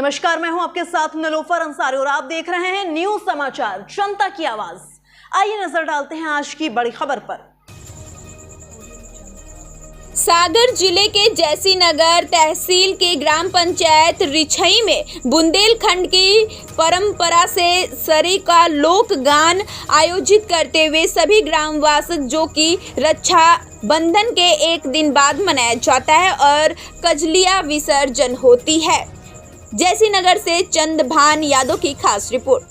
नमस्कार, मैं हूं आपके साथ निलोफर अंसारी और आप देख रहे हैं न्यूज समाचार जनता की आवाज। आइए नजर डालते हैं आज की बड़ी खबर पर। सागर जिले के जैसीनगर तहसील के ग्राम पंचायत रिछई में बुंदेलखंड की परंपरा से सरी का लोक गान आयोजित करते हुए सभी ग्रामवासी जो कि रक्षा बंधन के एक दिन बाद मनाया जाता है और कजलिया विसर्जन होती है। जैसीनगर से चंद्रभान यादव की खास रिपोर्ट।